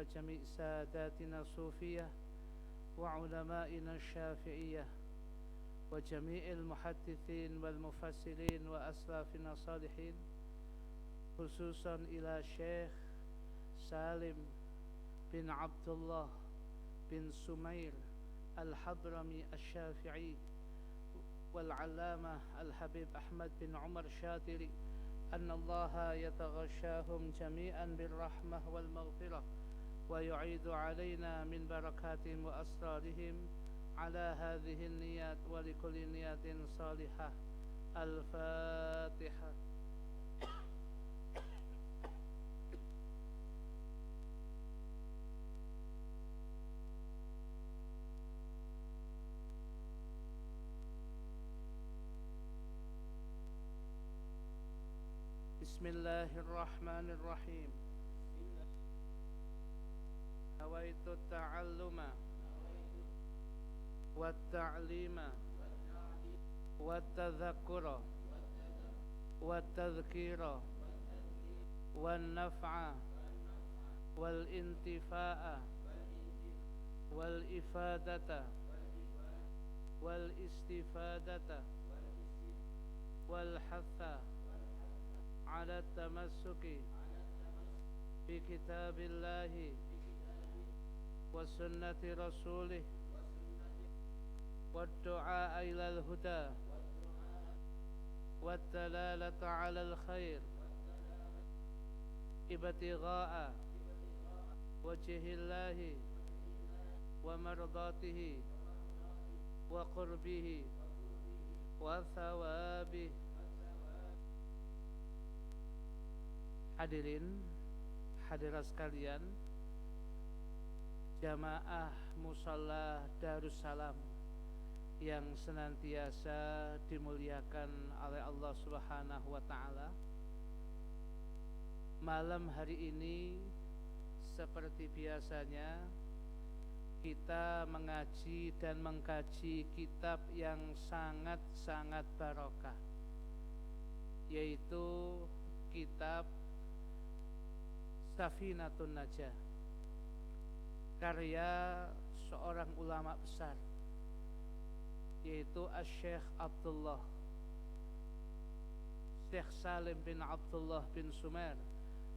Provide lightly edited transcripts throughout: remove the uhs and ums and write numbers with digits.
وجميع ساداتنا الصوفية وعلمائنا الشافعية وجميع المحدثين والمفسرين وأسلافنا الصالحين، خصوصا إلى شيخ سالم بن عبد الله بن سمير الحضرمي الشافعي والعلامة الحبيب أحمد بن عمر الشاطري، أن الله يتغشاهم جميعا بالرحمة والمغفرة ويعيد علينا من بركاتهم وأسرارهم على هذه النيات ولكل نيات صالحة. الفاتحة. بسم الله الرحمن الرحيم. نويت التعلم والتعليم والتذكر والتذكير والنفع والانتفاع والإفادة والاستفادة والحث على التمسك بكتاب الله وسنة رسوله والدعاء إلى الهدى والدلالة على الخير ابتغاء وجه الله ومرضاته وقربه وثوابه. Hadirin hadirat sekalian, jamaah musalla Darussalam yang senantiasa dimuliakan oleh Allah Subhanahu wa taala. Malam hari ini seperti biasanya kita mengaji dan mengkaji kitab yang sangat-sangat barokah, yaitu kitab Safinatun Najah, karya seorang ulama besar, yaitu Syekh Abdullah Syekh Salim bin Abdullah bin Sumair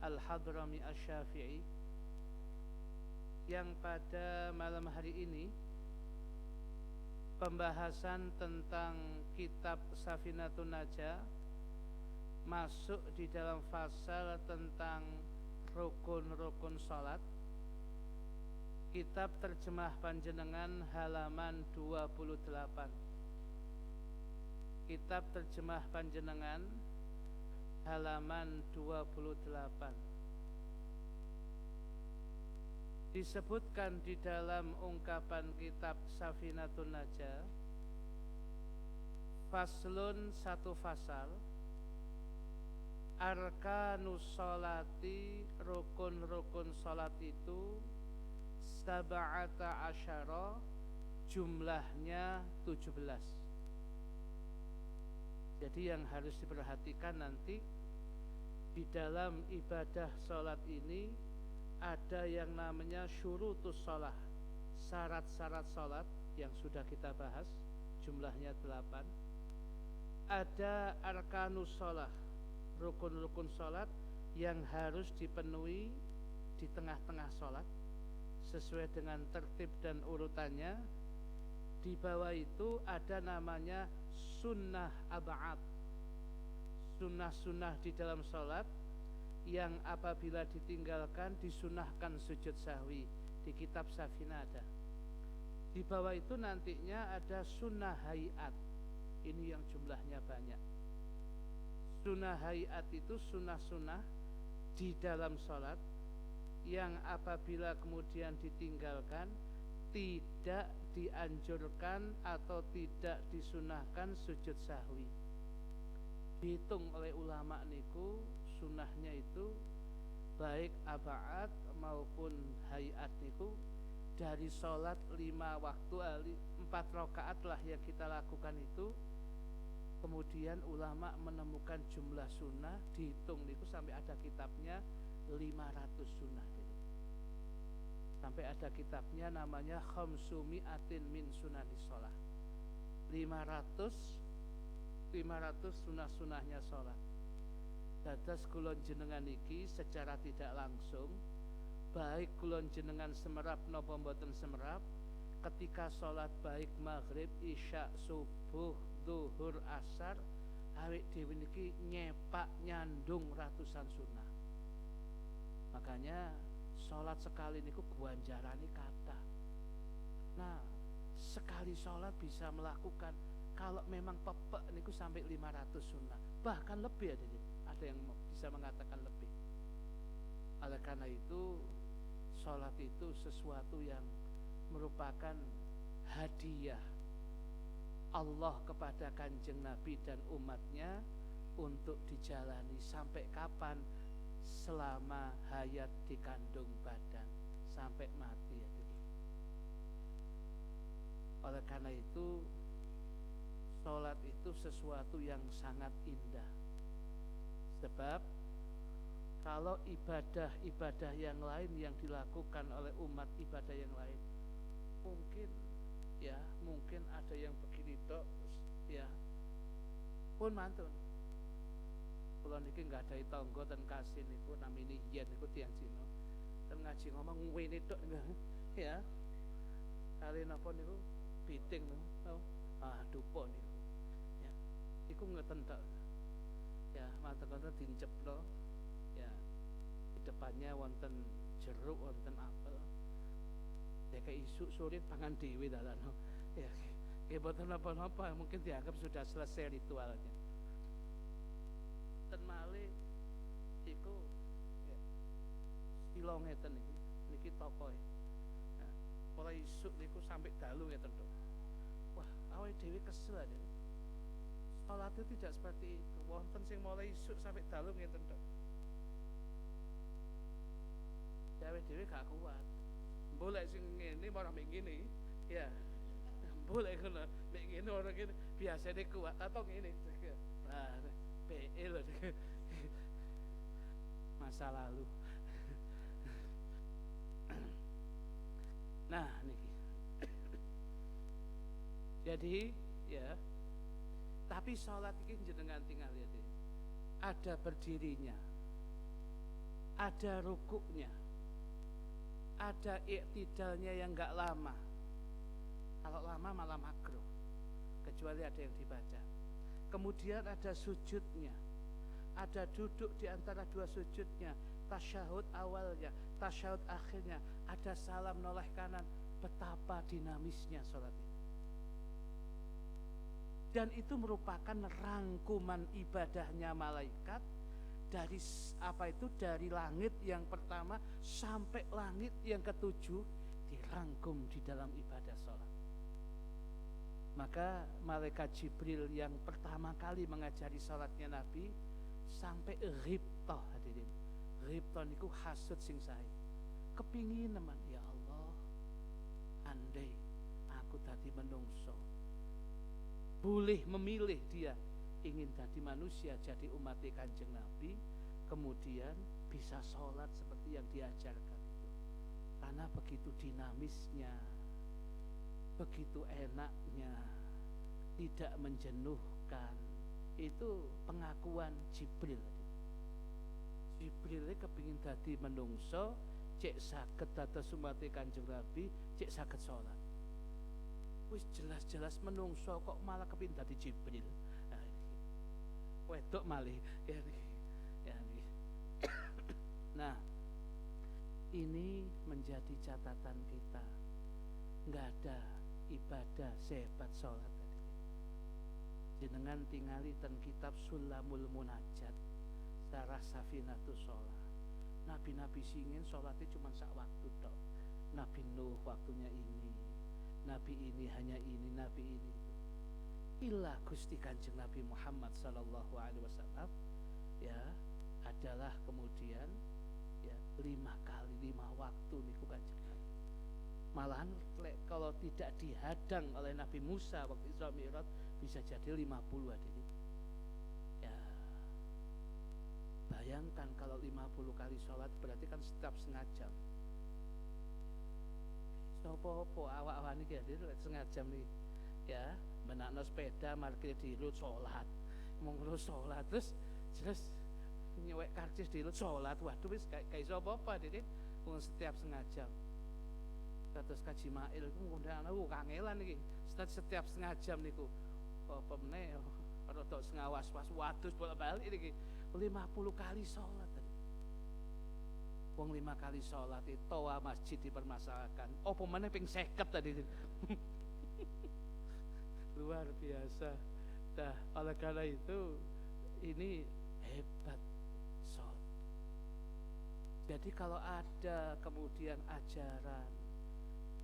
Al-Hadrami Asy-Syafi'i, yang pada malam hari ini pembahasan tentang kitab Safinatun Najah masuk di dalam fasal tentang rukun-rukun salat. Kitab terjemah panjenengan halaman 28. Kitab terjemah panjenengan halaman 28. Disebutkan di dalam ungkapan kitab Safinatun Najah, faslun, satu fasal, arkanus sholati, rukun-rukun salat itu sab'ata asyara, jumlahnya 17. Jadi yang harus diperhatikan nanti di dalam ibadah salat ini ada yang namanya syurutus shalah, syarat-syarat salat yang sudah kita bahas, jumlahnya 8. Ada arkanus shalah, rukun-rukun salat yang harus dipenuhi di tengah-tengah salat sesuai dengan tertib dan urutannya. Di bawah itu ada namanya sunnah ab'ad, sunnah-sunnah di dalam salat yang apabila ditinggalkan disunahkan sujud sahwi. Di kitab Safinah ada. Di bawah itu nantinya ada sunnah hayat, ini yang jumlahnya banyak. Sunnah hayat itu sunnah-sunnah di dalam salat yang apabila kemudian ditinggalkan tidak dianjurkan atau tidak disunahkan sujud sahwi. Dihitung oleh ulama niku sunnahnya itu baik ab'ad maupun hayat niku dari salat 5 waktu 4 rakaat lah yang kita lakukan itu. Kemudian ulama menemukan jumlah sunnah, dihitung niku sampai ada kitabnya 500 sunnah gitu. sampai ada kitabnya namanya Khamsumi'atin min sunanis sholat, 500 sunah-sunahnya sholat. Dados kulon jenengan iki secara tidak langsung, baik kulon jenengan semerap napa mboten semerap, ketika sholat baik maghrib, isya, subuh, zuhur, asar, awake dhewe niki nyepak nyandung ratusan sunnah. Makanya sholat sekali niku ganjarane kathah. Nah, sekali sholat bisa melakukan, kalau memang pepek niku sampai 500 sunnah, bahkan lebih ada yang bisa mengatakan lebih. Oleh karena itu, sholat itu sesuatu yang merupakan hadiah Allah kepada Kanjeng Nabi dan umatnya untuk dijalani sampai kapan? Selama hayat di kandung badan, sampai mati ya. Oleh karena itu, sholat itu sesuatu yang sangat indah. Sebab kalau ibadah yang lain yang dilakukan oleh umat, ibadah yang lain mungkin ada yang begini tok ya pun mantun. Kalau niki nggak ada tonggo dan kasih niku namanya yen niku tiang Cina dan ngaji ngomong ngene tok ya kali napa niku biting niku dupo niku ya iku ngeten tok ya mantep-mantep dinceplo ya di depannya wonten jeruk wonten apel ya kayak isu sore pangan dewi dalan ya boten napa-napa mungkin dianggap sudah selesai ritualnya. Dan malih iku ya, sila ngeten niki tokoe. Nah, mulai isuk niku sampai dalu ngeten to. Wah, awake dhewe kesel aja. Salat itu tidak seperti itu. Wonten sing mulai isuk sampai dalu ngeten to. Awake dhewe gak kuat. Boleh sing ngene malah mek ngene. Ya. Boleh ngono, mek ngene ora ngene biasane kuat atau ngene. Nah, PE loh masa lalu. Nah niki jadi ya tapi sholat ini jenengan tinggal lihat ini. Ada berdirinya, ada rukuknya, ada iktidalnya yang enggak lama. Kalau lama malah makruh kecuali ada yang dibaca. Kemudian ada sujudnya, ada duduk di antara dua sujudnya, tasyahud awalnya, tasyahud akhirnya, ada salam noleh kanan. Betapa dinamisnya sholat ini. Dan itu merupakan rangkuman ibadahnya malaikat dari dari langit yang pertama sampai langit yang ketujuh dirangkum di dalam ibadah sholat. Maka malaikat Jibril yang pertama kali mengajari salatnya Nabi sampai ghibtah hadirin. Ghibtah niku hasud sing sae. Kepingin teman ya Allah, andai aku tadi menungso. Boleh memilih dia ingin jadi manusia, jadi umat Kanjeng Nabi, kemudian bisa sholat seperti yang diajarkan itu. Karena begitu dinamisnya, begitu enaknya, tidak menjenuhkan. Itu pengakuan Jibril. Jibril kepingin dadi menungso, cek saged dados umat Kanjeng Nabi, cek saged sholat. Wis jelas-jelas menungso kok malah kepingin dadi Jibril. Nah, wedok malih ya. Nah, ini menjadi catatan kita. Enggak ada ibadah sehebat sholat tadi. Jenengan tingali ten kitab Sulamul Munajat Sarah Safinatus Sholat. Nabi-nabi singin sholatnya cuma sak waktu tok. Nabi Nuh waktunya ini, Nabi ini hanya ini, Nabi ini. Illa Gusti Kanjeng Nabi Muhammad sallallahu alaihi wasallam ya adalah kemudian ya 5 kali 5 waktu niku Kanjeng Nabi. Malahan kalau tidak dihadang oleh Nabi Musa waktu Isra Mi'raj bisa jadi 50 hadirin. Ya. Bayangkan kalau 50 kali sholat berarti kan setiap setengah jam. apa-apa awak-awak niki setengah jam nih ya menakno sepeda markir dilut salat monggo salat terus nyewek karcis dilut salat waduh wis gak iso apa-apa Dit setiap setengah jam terus kaji mail iku ngundang kangelan iki setiap setengah jam niku apa meneh rada setengah was-was waduh bolak-balik iki 50 kali salat tadi. Wong 5 kali salat itu toa masjid dipermasalahkan. Apa meneh ping 50 tadi. Luar biasa. Nah, oleh karena itu ini hebat salat. Jadi kalau ada kemudian ajaran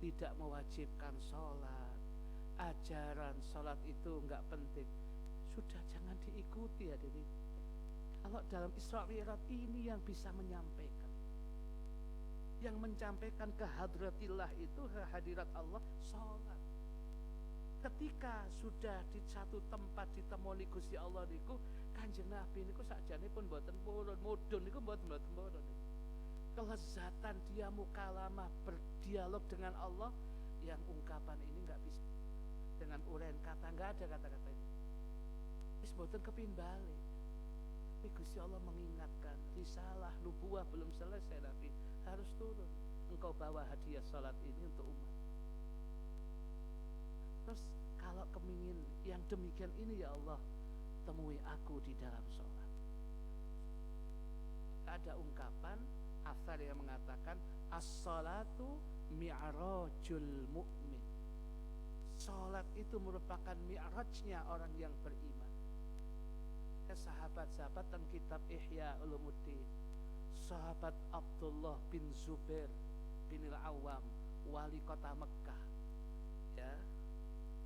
tidak mewajibkan salat, ajaran salat itu enggak penting, sudah jangan diikuti ya Diri. Kalau dalam Isra Mi'raj ini yang bisa menyampaikan, yang menyampaikan ke hadratillah itu, ke hadirat Allah, salat. Ketika sudah di satu tempat ditemoni Gusti Allah niku, Kanjeng Nabi niku sakjane pun mboten purun, mudhun niku mboten purun. Kelezatan dia mukalamah berdialog dengan Allah, yang ungkapan ini enggak bisa dengan uraian kata, enggak ada kata-kata itu. Wis mboten kepin balik. Tapi Gusti Allah mengingatkan, risalah nubuwah belum selesai Nabi, harus turun. Engkau bawa hadiah salat ini untuk umat. Terus kalau kemingin yang demikian ini ya Allah, temui aku di dalam salat. Ada ungkapan asar yang mengatakan as-salatu mi'rajul mu'min. Salat itu merupakan mi'rajnya orang yang beriman. Sahabat-sahabat dalam kitab Ihya Ulumuddin, sahabat Abdullah bin Zubair bin Al-Awwam, wali kota Mekah ya,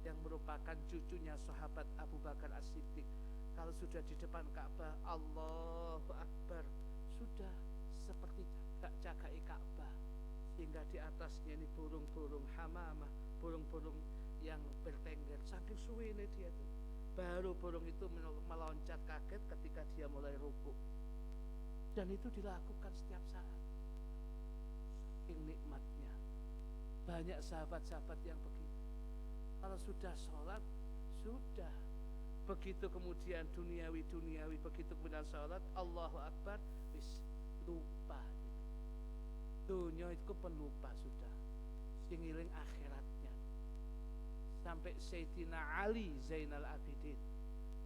yang merupakan cucunya sahabat Abu Bakar As-Siddiq, kalau sudah di depan Ka'bah Allahu Akbar sudah seperti jagai Ka'bah, sehingga di atasnya ini burung-burung hamamah, burung-burung yang bertengger, saking suwene dia tuh. Baru burung itu meloncat kaget ketika dia mulai rukuk. Dan itu dilakukan setiap saat. Saking nikmatnya. Banyak sahabat-sahabat yang begitu. Kalau sudah sholat, sudah. Begitu kemudian duniawi, begitu kemudian sholat, Allahu Akbar, wis lupa. Dunia itu pelupa sudah. Singiling akhiratnya. Sampai Sayyidina Ali Zainal Abidin,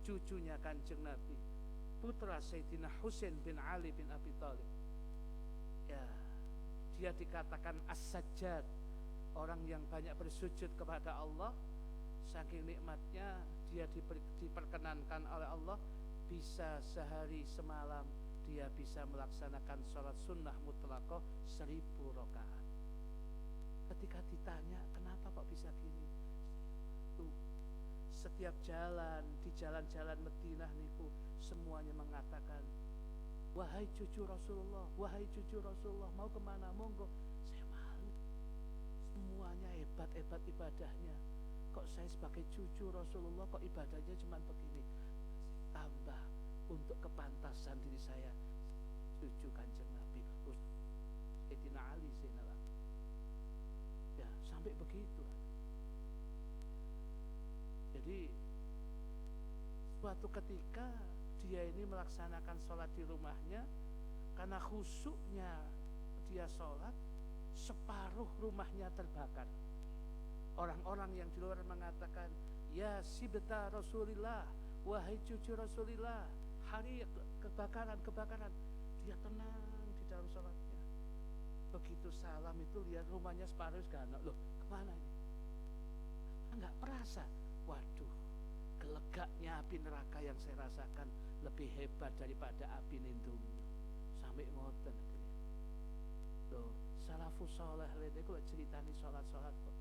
cucunya Kanjeng Nabi, putra Sayyidina Husain bin Ali bin Abi Thalib ya, dia dikatakan as-sajjad, orang yang banyak bersujud kepada Allah. Saking nikmatnya dia diperkenankan oleh Allah bisa sehari semalam dia bisa melaksanakan sholat sunnah mutlaqah 1000 rakaat. Ketika ditanya kenapa kok bisa gini, setiap jalan di jalan-jalan Madinah niku semuanya mengatakan, wahai cucu Rasulullah, wahai cucu Rasulullah, mau kemana? Monggo. Saya malu. Semuanya hebat-hebat ibadahnya. Kok saya sebagai cucu Rasulullah kok ibadahnya cuma begini? Tambah untuk kepantasan diri saya cucu Kanjeng Nabi Sayyidina Ali Zainal Abidin. Ya, sampai begitu. Jadi suatu ketika dia ini melaksanakan sholat di rumahnya, karena khusyuknya dia sholat, separuh rumahnya terbakar. Orang-orang yang di luar mengatakan, ya sibta Rasulillah, wahai cucu Rasulillah, hari kebakaran. Dia tenang di dalam sholatnya. Begitu salam itu lihat rumahnya separuh sekarang, loh kemana ini? Enggak perasa. Waduh, gelegaknya api neraka yang saya rasakan lebih hebat daripada api nindunya. Sampai ngoten. Loh, salafus saleh lene kok ceritani salat-salat kok.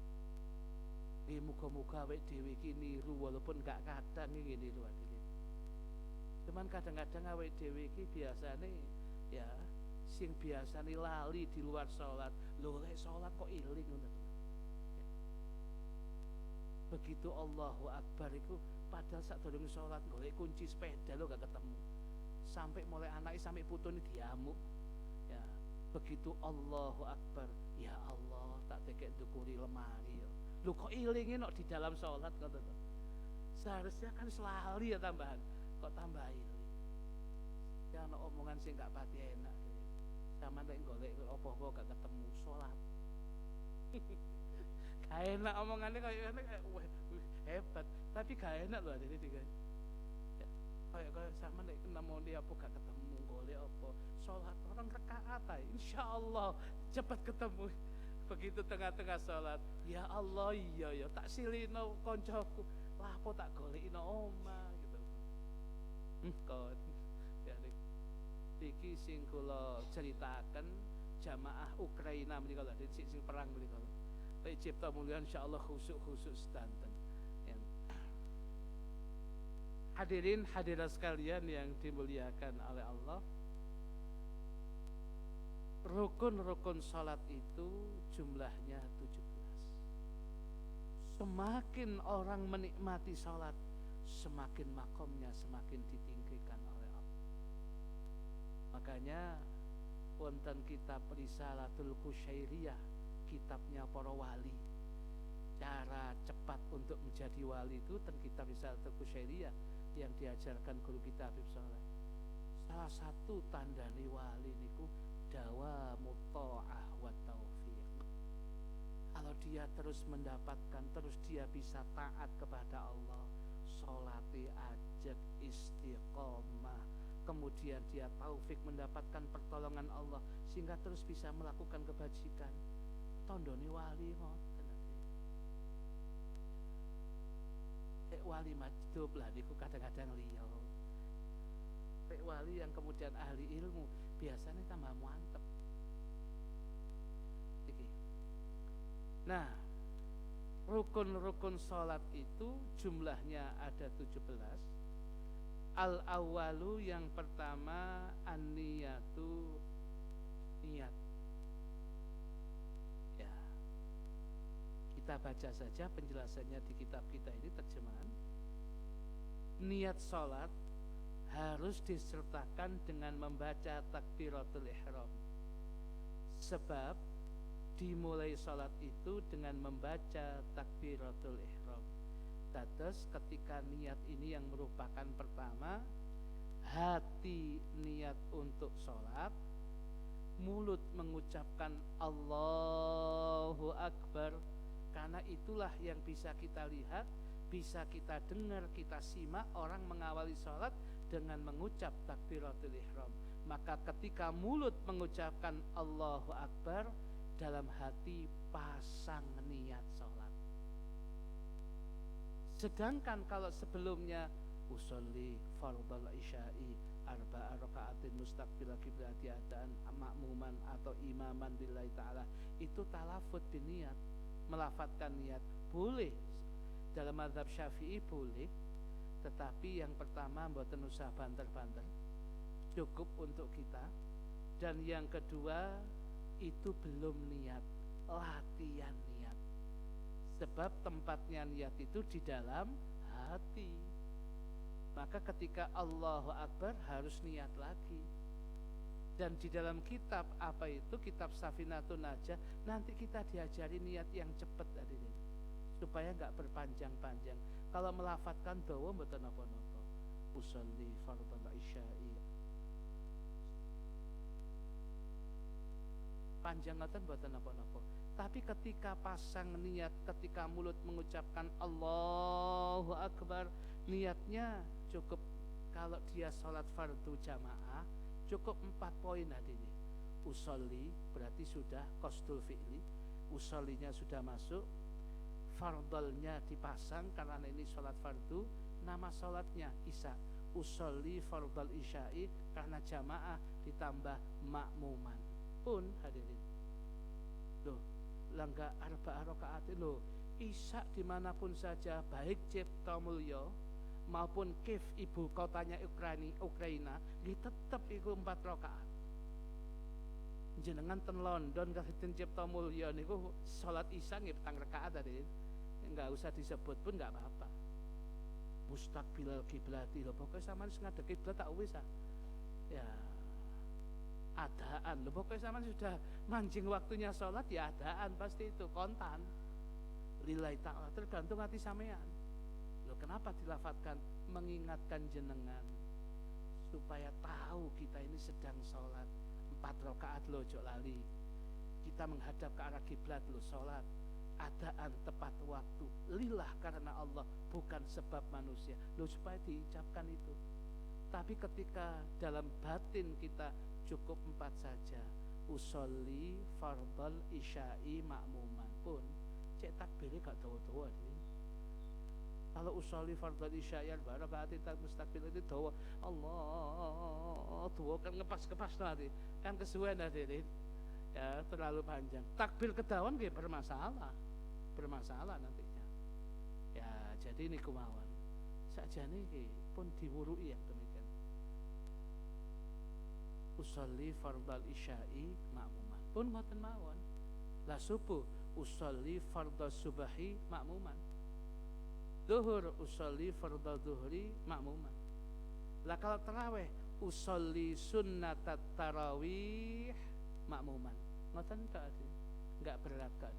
Muga-muga awake dhewe iki niru walaupun gak kadang iki niru adile. Cuman kadang-kadang awake dhewe iki biasane ya sing biasane lali di luar salat. Lho lek salat kok iling ngono. Begitu Allahu Akbar itu padahal saat dorong sholat golek kunci sepeda lo gak ketemu, sampai mulai anaknya sampai putune diamuk ya. Begitu Allahu Akbar, ya Allah tak tekek dukuri lemah Lu kok ilingin kok di dalam sholat kata tuh. Seharusnya kan selali ya tambahan, kok tambah iling. Ya ana omongan sing gak pati enak. Sama nek golek apa-apa gak ketemu sholat. Gak enak omongannya kayak hebat, tapi gak enak loh ada ini kan. Kayak sama nek nemu dia apa gak ketemu golek apa sholat orang rakaat aja, insyaallah cepat ketemu. Begitu tengah-tengah sholat, ya Allah iya ya tak silino koncoku, lah apa tak golekino oma gitu. Kon ya iki sing kula ceritaken jamaah Ukraina menika lho sing perang menika lho. Pak cipta mulia insyaallah khusuk sedanten. Hadirin hadirat sekalian yang dimuliakan oleh Allah, rukun-rukun salat itu jumlahnya 17. Semakin orang menikmati salat, semakin makomnya semakin ditinggikan oleh Allah. Makanya wonten kitab Risalatul Qusyairiyah, kitabnya para wali. Cara cepat untuk menjadi wali itu ten kitab Risalatul Qusyairiyah yang diajarkan guru kita Habib Saleh. Salah satu tanda wali niku dawamut ta'ah wa taufiq. Kalau dia terus mendapatkan, terus dia bisa taat kepada Allah, sholati ajak istiqomah, kemudian dia taufik mendapatkan pertolongan Allah sehingga terus bisa melakukan kebajikan. Tandane wali ngoten. Wali majdub lah niku kadang-kadang liya. Wali yang kemudian ahli ilmu biasanya tambah mantep. Iki. Nah, rukun-rukun salat itu jumlahnya ada 17. Al-awwalu yang pertama an-niyatu, niat. Ya. Kita baca saja penjelasannya di kitab kita ini terjemahan. Niat salat harus disertakan dengan membaca takbiratul ihram. Sebab dimulai salat itu dengan membaca takbiratul ihram. Dados ketika niat ini yang merupakan pertama, hati niat untuk salat, mulut mengucapkan Allahu Akbar, karena itulah yang bisa kita lihat, bisa kita dengar, kita simak orang mengawali salat dengan mengucap takbiratul ihram. Maka ketika mulut mengucapkan Allahu Akbar, dalam hati pasang niat salat. Sedangkan kalau sebelumnya usolli fardhal isya'i arba'a raka'atin mustaqbil qiblati adaan makmuman atau imaman billahi ta'ala, itu talafut biniat, melafatkan niat boleh. Dalam mazhab Syafi'i boleh, tetapi yang pertama mboten usah banter-banter, cukup untuk kita. Dan yang kedua itu belum niat, latihan niat. Sebab tempatnya niat itu di dalam hati. Maka ketika Allahu Akbar harus niat lagi. Dan di dalam kitab apa itu, kitab Safinatun Najah, nanti kita diajari niat yang cepat hadirin, supaya enggak berpanjang-panjang. Kalau melafatkan dawa mboten napa-napa. Usolli fardhal isya'i. Panjang ngoten mboten napa-napa. Tapi ketika pasang niat, ketika mulut mengucapkan Allahu Akbar, niatnya cukup. Kalau dia sholat fardu jamaah cukup 4 poin hadirin. Usolli berarti sudah qasdul fi'li, usollinya sudah masuk, fardalnya dipasang karena ini sholat fardu, nama sholatnya isya. Usolli fardal isya'i karena jamaah ditambah makmuman pun hadirin. Loh, langga arba'a rakaat loh, isya dimanapun saja, baik Cipta Mulya maupun Kiev ibu kotanya Ukraina, tetap iku 4 rakaat. Jenengan ten London kasih Cipta Mulya niku salat isya nggih 4 rakaat tadi. Enggak usah disebut pun enggak apa-apa. Mustaqbilal kiblati lho, pokoke sampean sing ngadeg kiblat tak wis ah. Ya. Adaan lho, pokoke sampean sudah mancing waktunya salat ya adaan, pasti itu kontan. lillahi ta'ala, tergantung hati sampean. Loh, kenapa dilafatkan mengingatkan jenengan supaya tahu kita ini sedang sholat 4 rakaat loh, ojo lali. Kita menghadap ke arah kiblat loh, sholat adaan tepat waktu, lillah karena Allah, bukan sebab manusia loh, supaya diucapkan itu. Tapi ketika dalam batin kita cukup 4 saja, usolli fardhal isya'i ma'muman pun cek takbirnya gak dawa-dawa. Kalau usolli fardhal isya'i berarti mustakbil itu dawa, Allah dawa kan ngepas-ngepas nanti kan kesuwen hadirin ya, terlalu panjang. Takbir kedawan nggih bermasalah nantinya ya. Jadi ini kemauan sakjane nggih pun diwurui yang demikian. Usolli fardhal isya'i ma'muman pun ngoten mawon. Lah subuh usolli fardhal subahi ma'muman, zuhur usolli fardhal zuhri ma'muman. Lah kalau tarawih usolli sunnatat tarawih ma'muman. Ngoten tak ada, enggak berat kak.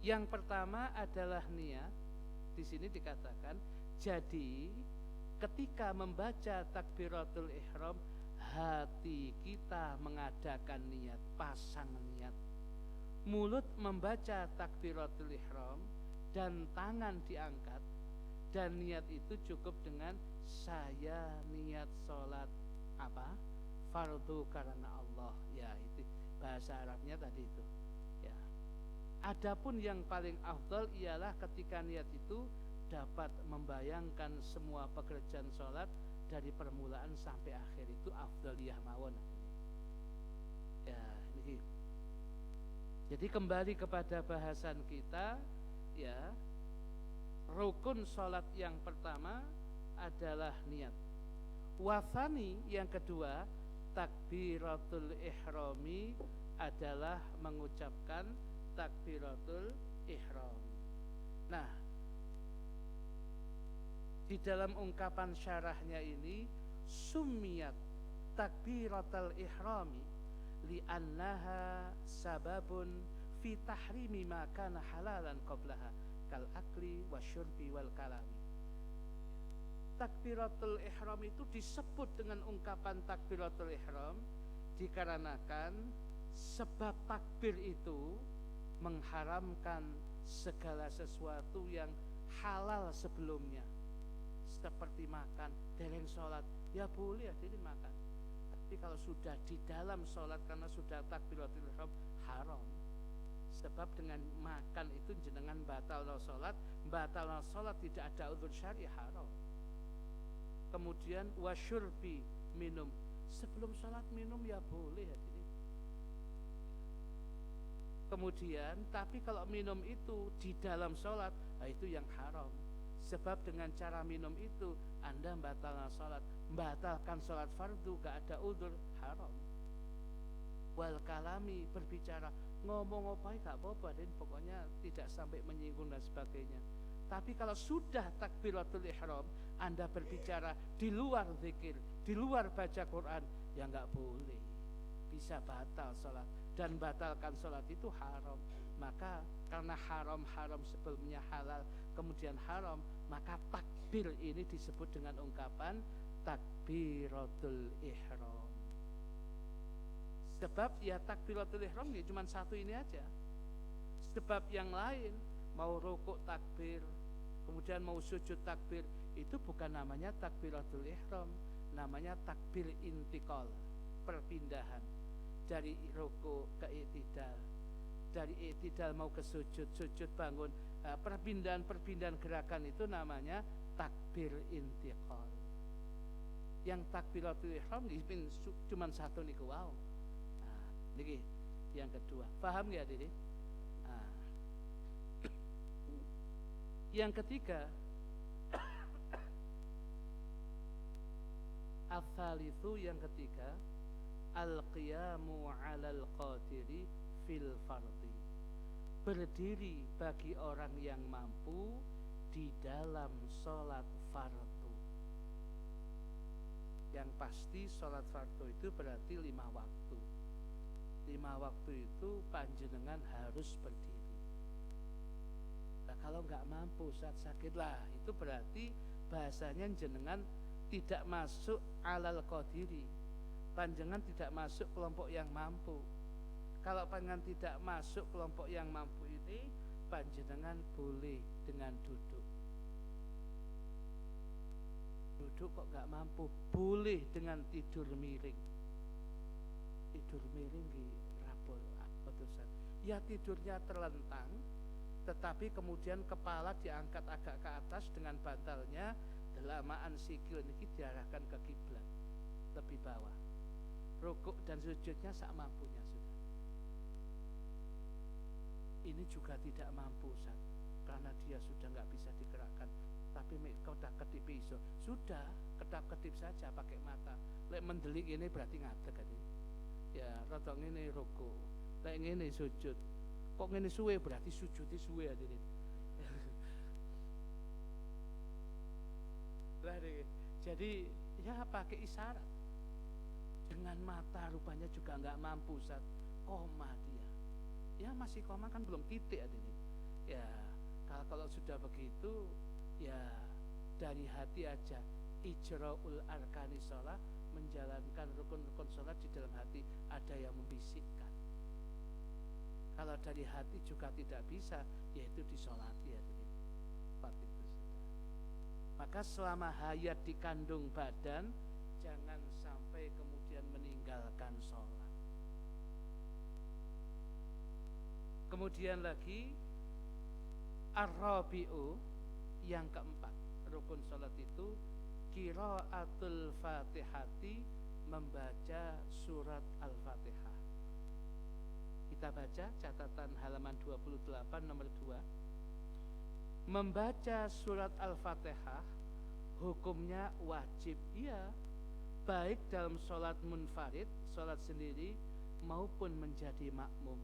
Yang pertama adalah niat. Di sini dikatakan, jadi ketika membaca takbiratul ihram, hati kita mengadakan niat, pasang niat. Mulut membaca takbiratul ihram dan tangan diangkat, dan niat itu cukup dengan saya niat sholat apa? Fardu karena Allah. Ya, itu bahasa Arabnya tadi itu. Ya. Adapun yang paling afdal ialah ketika niat itu dapat membayangkan semua pekerjaan sholat dari permulaan sampai akhir, itu afdaliyah mawon. Ya, ini. Jadi kembali kepada bahasan kita, ya, rukun sholat yang pertama adalah niat. Wasani yang kedua, takbiratul ihrami adalah mengucapkan takbiratul ihram. Nah, di dalam ungkapan syarahnya ini summiyat takbiratul ihrami li'annaha sababun fi tahrimi ma kana halalan qablaha kal akli wasyurbi wal kalami. Takbiratul ihram itu disebut dengan ungkapan takbiratul ihram dikarenakan sebab takbir itu mengharamkan segala sesuatu yang halal sebelumnya, seperti makan, dereng sholat ya boleh hadirin makan, tapi kalau sudah di dalam sholat karena sudah takbiratul ihram haram. Sebab dengan makan itu jenengan batal sholat tidak ada udzur syar'i haram. Kemudian wasyurbi minum, sebelum sholat minum ya boleh hadirin. Kemudian tapi kalau minum itu di dalam sholat, nah itu yang haram. Sebab dengan cara minum itu Anda membatalkan sholat fardu, gak ada udzur, haram. Wal kalami, berbicara, ngomong apa gak apa-apa, dan pokoknya tidak sampai menyinggung dan sebagainya. Tapi kalau sudah takbiratul ihram Anda berbicara di luar zikir, di luar baca Quran, ya gak boleh, bisa batal sholat. Dan batalkan sholat itu haram. Maka karena haram sebelumnya halal, kemudian haram, maka takbir ini disebut dengan ungkapan takbiratul ihram. Sebab ya takbiratul ihram ya cuma satu ini aja. Sebab yang lain mau rukuk takbir, kemudian mau sujud takbir, itu bukan namanya takbiratul ihram, namanya takbir intikal, perpindahan dari rukuk ke i'tidal, dari i'tidal mau ke sujud, sujud bangun, perpindahan gerakan itu namanya takbir intikal. Yang takbiratul ihram cuma satu niku wow. Nah, niki yang kedua. Paham ya Dede? Nah. Yang ketiga, al-thalithu, yang ketiga, al-qiyamu 'alal qadiri fil fardhi, berdiri bagi orang yang mampu di dalam sholat fardu. Yang pasti sholat fardu itu berarti 5 waktu. 5 waktu itu panjenengan harus berdiri. Nah, kalau nggak mampu saat sakit lah, itu berarti bahasanya jenengan tidak masuk alal qadiri. Panjenengan tidak masuk kelompok yang mampu. Kalau panjenengan tidak masuk kelompok yang mampu ini, panjenengan boleh dengan duduk. Duduk kok nggak mampu, boleh dengan tidur miring. Tidur miring di rapol apa tulisan? Ya tidurnya terlentang, tetapi kemudian kepala diangkat agak ke atas dengan bantalnya, delamaan sikil ini diarahkan ke kiblat lebih bawah. Rukuk dan sujudnya sak mampunya sudah. Ini juga tidak mampu Ustaz, karena dia sudah nggak bisa digerakkan. Tapi kau tak ketip iso, sudah ketip saja pakai mata. Lek mendelik ini berarti ngadeg kan? Ya, rotok ini rukuk, lek ini sujud. Kok ini suwe berarti sujudnya suwe aja nih. Jadi ya pakai isyarat. Dengan mata rupanya juga nggak mampu saat koma dia. Ya masih koma kan belum titik aja nih. Ya kalau sudah begitu ya dari hati aja, ijraul arkani sholat, menjalankan rukun-rukun sholat di dalam hati, ada yang membisikkan. Kalau dari hati juga tidak bisa, yaitu disolati ya. Maka selama hayat di kandung badan, jangan sampai kemudian meninggalkan sholat. Kemudian lagi ar-rabi'u, yang keempat, rukun sholat itu qiraatul fatihati, membaca surat al-fatihah. Kita baca catatan halaman 28 nomor 2. Membaca surat al-fatihah hukumnya wajib, iya, baik dalam sholat munfarid, sholat sendiri, maupun menjadi makmum.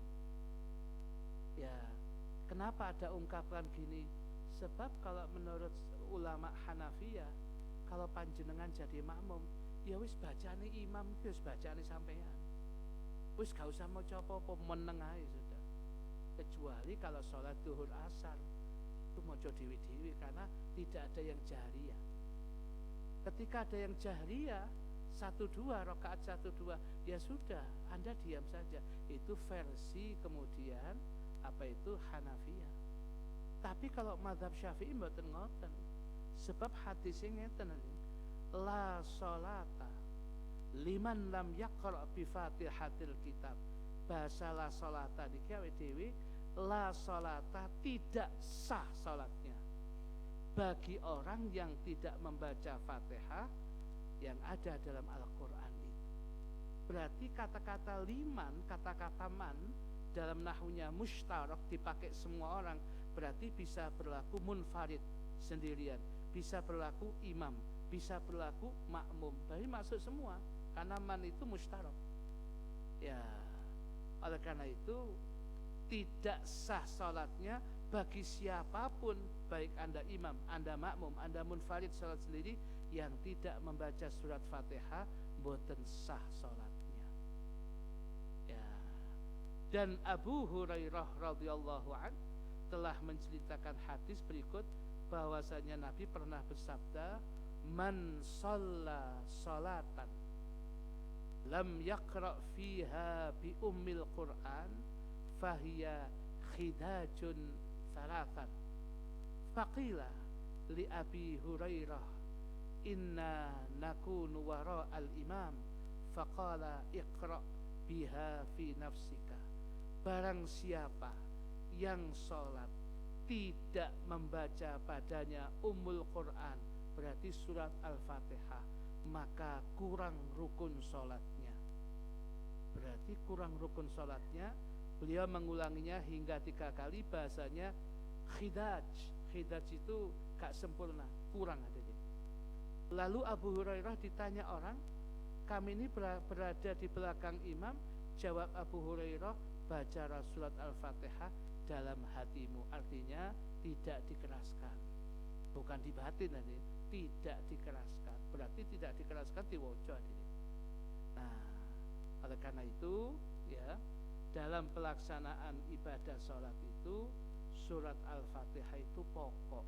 Ya, kenapa ada ungkapan gini? Sebab kalau menurut ulama Hanafiyah, kalau panjenengan jadi makmum, ya wis bacane imam, wis bacane sampean, wis gak usah mau apa-apa, meneng ae sudah. Kecuali kalau sholat duhur asar, itu mojo dewi-dewi, karena tidak ada yang jahriyah. Ketika ada yang jahriyah 1-2 rakaat 1-2, ya sudah, Anda diam saja. Itu versi kemudian apa itu Hanafiyah. Tapi kalau mazhab Syafi'i mboten ngoten. Sebab hadisnya ngeten, la sholata liman lam yaqra bi Fatihatil kitab. Bahasa la sholata niki awake dhewe, la sholata, tidak sah sholatnya bagi orang yang tidak membaca Fatihah yang ada dalam Al-Quran itu. Berarti kata-kata liman, kata-kata man dalam nahwunya mustarak, dipakai semua orang, berarti bisa berlaku munfarid sendirian, bisa berlaku imam, bisa berlaku makmum. Berarti masuk semua, karena man itu mustarak. Ya, oleh karena itu tidak sah sholatnya bagi siapapun, baik Anda imam, Anda makmum, Anda munfarid sholat sendiri, yang tidak membaca surat Fatihah, boten sah sholatnya. Ya. Dan Abu Hurairah radhiyallahu anhu telah menceritakan hadis berikut, bahwasanya Nabi pernah bersabda, man shalla sholatan lam yaqra fiha bi ummil Qur'an fahiya khidajun salatan. Faqila li Abi Hurairah inna nakunu wara al-imam faqala iqra biha fi nafsika. Barang siapa yang sholat tidak membaca padanya Ummul Quran, berarti surat Al-Fatihah, maka kurang rukun sholatnya. Berarti kurang rukun sholatnya. Beliau mengulanginya hingga 3 kali, bahasanya khidaj. Khidaj itu gak sempurna, kurang adanya. Lalu Abu Hurairah ditanya orang, kami ini berada di belakang imam. Jawab Abu Hurairah, baca surat Al-Fatihah dalam hatimu. Artinya tidak dikeraskan, bukan di batin nanti, tidak dikeraskan. Berarti tidak dikeraskan, diwojo. Nah, oleh karena itu ya, dalam pelaksanaan ibadah sholat itu surat Al-Fatihah itu pokok.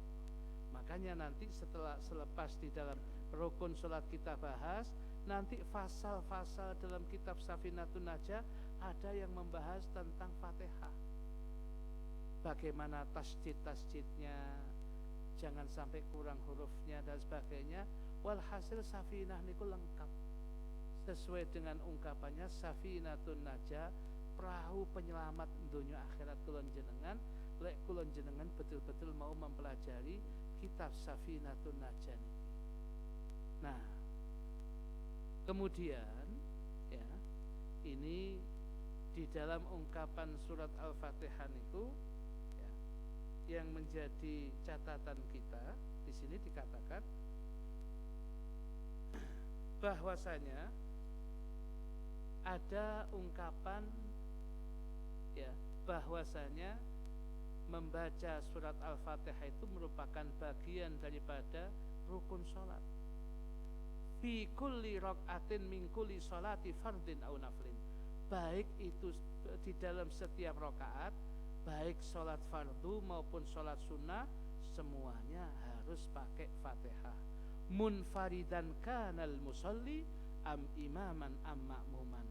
Makanya nanti selepas di dalam rukun sholat kita bahas, nanti fasal-fasal dalam kitab Safinatun Najah ada yang membahas tentang Fatihah, bagaimana tasjid-tasjidnya, jangan sampai kurang hurufnya dan sebagainya. Walhasil Safinah niku lengkap sesuai dengan ungkapannya Safinatun Najah, perahu penyelamat dunia akhirat kulon jenengan. Lek kulon jenengan betul-betul mau mempelajari kitab Safinatun Najah niki. Nah, kemudian ya, ini di dalam ungkapan surat Al-Fatihah niku ya, yang menjadi catatan kita di sini dikatakan bahwasanya ada ungkapan ya, bahwasanya membaca surat Al-Fatihah itu merupakan bagian daripada rukun sholat. Fi kulli raqatin min kulli sholati fardin au naflin. Baik itu di dalam setiap rakaat, baik sholat fardu maupun sholat sunnah, semuanya harus pakai Fatihah. Munfaridan kanal musalli am imaman am ma'muman.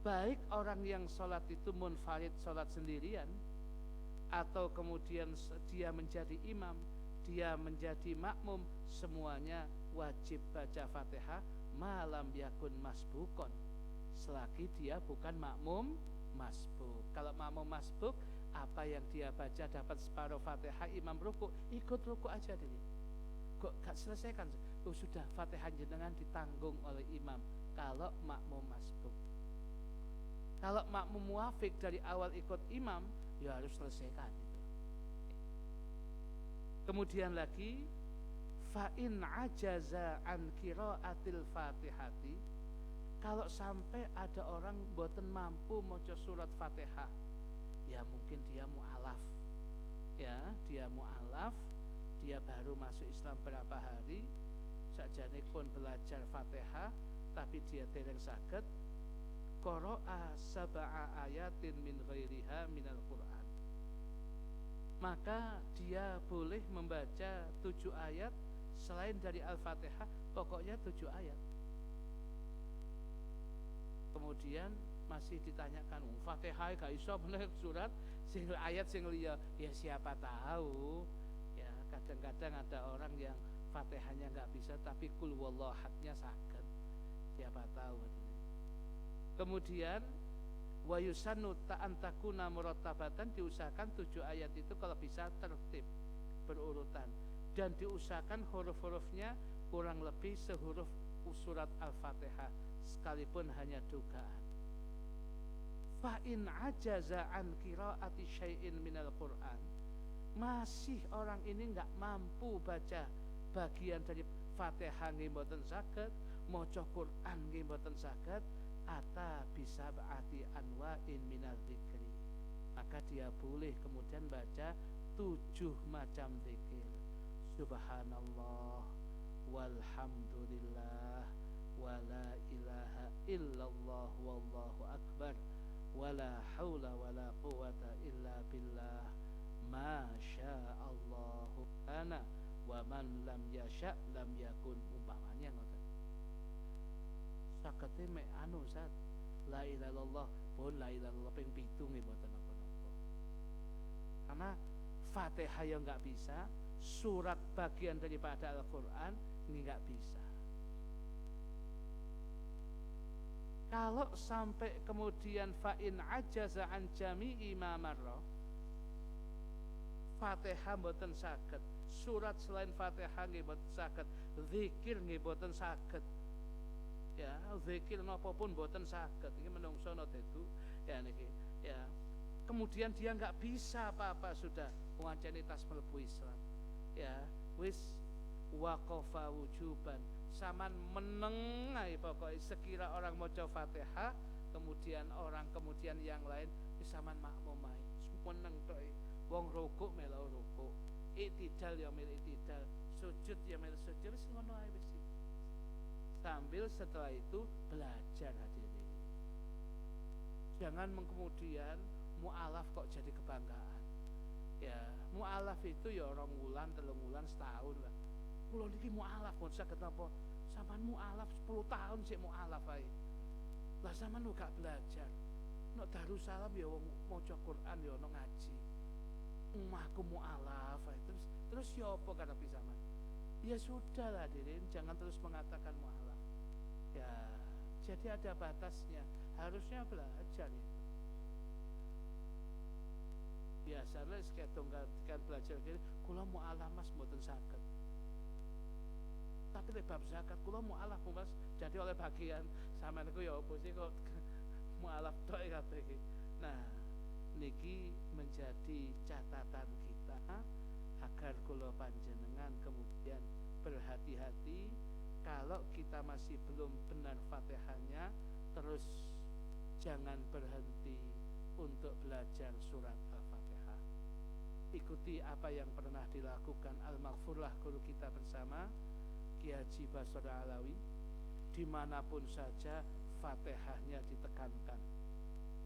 Baik orang yang sholat itu munfarid, sholat sendirian, atau kemudian dia menjadi imam, dia menjadi makmum, semuanya wajib baca Fatihah malam yakun masbukon, selagi dia bukan makmum masbuk. Kalau makmum masbuk, apa yang dia baca dapat separuh Fatihah, imam ruku, ikut ruku aja dulu. Kok gak selesaikan? Oh, sudah, Fatihah jenengan ditanggung oleh imam kalau makmum masbuk. Kalau makmum muafik dari awal ikut imam, ya harus selesaikan itu. Kemudian lagi, fa in ajaza an qiraatil Fatihati, kalau sampai ada orang boten mampu maca surat Fatihah, ya mungkin dia mu'alaf. Ya, dia mu'alaf, dia baru masuk Islam berapa hari, sakjane pun belajar Fatihah tapi dia dereng saged, qara'a sab'a ayatin min ghairiha minal Qur'an, maka dia boleh membaca 7 ayat selain dari Al-Fatihah, pokoknya 7 ayat. Kemudian masih ditanyakan, Fatihah gak iso bener surat sing ayat sing liya, ya siapa tahu. Ya, kadang-kadang ada orang yang Fatihahnya gak bisa tapi kul wallahadnya saged, siapa tahu. Kemudian wa yusannu ta'antakuna murattabatan, diusahakan 7 ayat itu kalau bisa tertib berurutan, dan diusahakan huruf-hurufnya kurang lebih sehuruf surat Al-Fatihah sekalipun hanya dugaan. Fa in ajaza an qiraati syai'in minal Qur'an, masih orang ini enggak mampu baca bagian dari Fatihah nggih mboten saged, maca Quran nggih mboten saged, ata bisa berarti anwa'in minal dzikri, maka dia boleh kemudian baca 7 macam zikir. Subhanallah walhamdulillah wala ilaha illallah wallahu akbar wala haula wala quwata illa billah masyaallahu kana wa man lam yasha lam yakun, umpamanya ngoten. Sakete mek anu Ustaz, la ilaha illallah pun la ilaha illallah ping 7 nggih mboten napa-napa. Karena Fatihah yang enggak bisa, surat bagian daripada Al-Qur'an ini enggak bisa. Kalau sampai kemudian fa in ajaza an jami'i ma marra, Fatihah mboten saged, surat selain Fatihah nggih mboten saged, zikir nggih mboten saged. Ya, zikir napa pun mboten saged. Iki menungso nate itu ya niki. Ya. Kemudian dia enggak bisa apa-apa sudah ngancani tas mlebu Islam. Ya, wis waqafa wujuban. Saman meneng ae pokoke sekira orang maca Fatihah, kemudian orang kemudian yang lain wis saman makmum ae. Meneng tok. Wong rukuk melu rukuk. Iktidal ya melu iktidal, sujud ya melu sujud, wis ngono ae wis. Sambil setelah itu belajar hadirin. Jangan kemudian mu'alaf kok jadi kebanggaan. Ya, mu'alaf itu ya 2 wulan, 3 wulan, setahun lah. Kula niki mu'alaf pun saged napa? Sampeyan mu'alaf 10 tahun sik mu'alaf ae. Lah sampeyan gak belajar. Nek Darussalam ya wong maca Quran ya ono ngaji. Omahku mu'alaf ae. Terus ya apa karepe sampeyan? Ya sudah lah hadirin, jangan terus mengatakan mu'alaf. Ya, jadi ada batasnya. Harusnya belajar itu. Biasanya kayak tunggal kan belajar gini, kula mu'alaf Mas mboten saged. Tapi bab zakat kula mu'alaf Mas, jadi oleh bagian sampean niku ya apa sih kok mu'alaf tok kabeh iki. Nah, niki menjadi catatan kita agar kula panjenengan kemudian berhati-hati kalau kita masih belum benar Fatihahnya, terus jangan berhenti untuk belajar surat Al-Fatihah. Ikuti apa yang pernah dilakukan Al-Maghfurlah guru kita bersama Ki Haji Basra Alawi. Dimanapun saja Fatihahnya ditekankan,